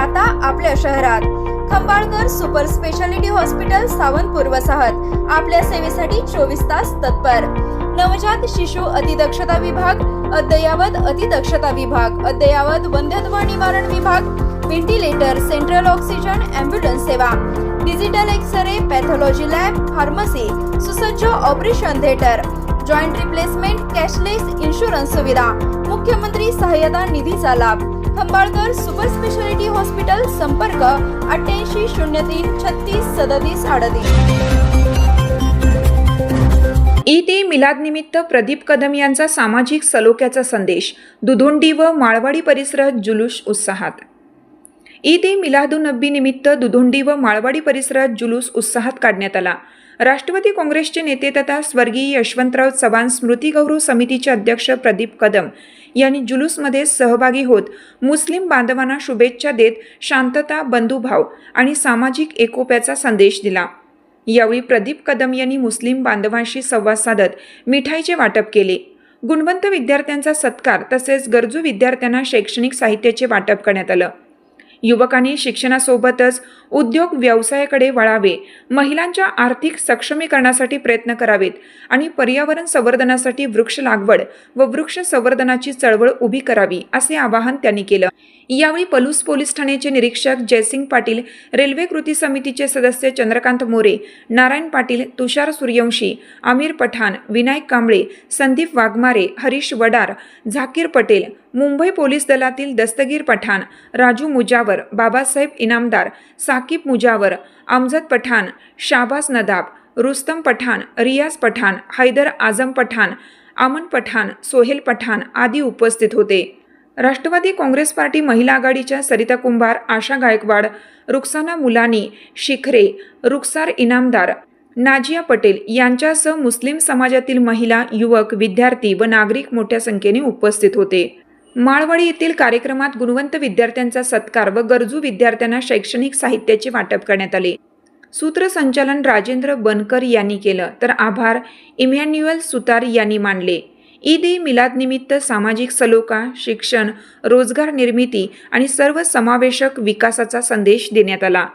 आता आपल्या शहरात Khambalkar super speciality hospital Sawantpur वसाहत आपल्या सेवेसाठी 24 तास तत्पर। नवजात शिशु अतिदक्षता विभाग, अद्ययावत अतिदक्षता विभाग, अद्ययावत वंध्यत्व निवारण विभाग, व्हेंटिलेटर, सेंट्रल ऑक्सिजन, ॲम्ब्युलन्स सेवा, digital X ray, pathology lab, pharmacy, सुसज्ज operation theatre, joint replacement, cashless insurance सुविधा, मुख्यमंत्री सहाय्यता निधीचा लाभ। खंबाळकर सुपर स्पेशालिटी हॉस्पिटल, संपर्क 88 03 36 37 38। ईद ए मिलादनिमित्त प्रदीप कदम यांचा सामाजिक सलोख्याचा संदेश, दुधोंडी व माळवाडी परिसरात जुलूस उत्साहात। ईद ए मिलादुन्नबी निमित्त दुधोंडी व माळवाडी परिसरात जुलूस उत्साहात काढण्यात आला। राष्ट्रवादी काँग्रेसचे नेते तथा स्वर्गीय यशवंतराव चव्हाण स्मृती गौरव समितीचे अध्यक्ष प्रदीप कदम यांनी जुलूसमध्ये सहभागी होत मुस्लिम बांधवांना शुभेच्छा देत शांतता, बंधुभाव आणि सामाजिक एकोप्याचा संदेश दिला। यावेळी प्रदीप कदम यांनी मुस्लिम बांधवांशी संवाद साधत मिठाईचे वाटप केले। गुणवंत विद्यार्थ्यांचा सत्कार तसेच गरजू विद्यार्थ्यांना शैक्षणिक साहित्याचे वाटप करण्यात आलं। युवकांनी शिक्षणासोबतच उद्योग व्यवसायाकडे वळावे, महिलांच्या आर्थिक सक्षमीकरणासाठी प्रयत्न करावेत आणि पर्यावरण संवर्धनासाठी वृक्ष लागवड व वृक्ष संवर्धनाची चळवळ उभी करावी, असे आवाहन त्यांनी केलं। यावेळी पलूस पोलीस ठाण्याचे निरीक्षक जयसिंग पाटील, रेल्वे कृती समितीचे सदस्य चंद्रकांत मोरे, नारायण पाटील, तुषार सूर्यवंशी, आमिर पठाण, विनायक कांबळे, संदीप वाघमारे, हरीश वडार, झाकीर पटेल, मुंबई पोलीस दलातील दस्तगीर पठाण, राजू मुजावर, बाबासाहेब इनामदार, साकिब मुजावर, अमजद पठाण, शाबास नदाब, रुस्तम पठाण, रियाज पठाण, हैदर आझम पठाण, अमन पठाण, सोहेल पठाण आदी उपस्थित होते। राष्ट्रवादी काँग्रेस पार्टी महिला आघाडीच्या सरिता कुंभार, आशा गायकवाड, रुखसाना मुलानी, शिखरे, रुखसार इनामदार, नाजिया पटेल यांच्यासह मुस्लिम समाजातील महिला, युवक, विद्यार्थी व नागरिक मोठ्या संख्येने उपस्थित होते। माळवाडी येथील कार्यक्रमात गुणवंत विद्यार्थ्यांचा सत्कार व गरजू विद्यार्थ्यांना शैक्षणिक साहित्याचे वाटप करण्यात आले। सूत्रसंचालन राजेंद्र बनकर यांनी केलं, तर आभार इमॅन्युअल सुतार यांनी मानले। ईद ए मिलादनिमित्त सामाजिक सलोखा, शिक्षण, रोजगार निर्मिती आणि सर्व समावेशक विकासाचा संदेश देण्यात आला।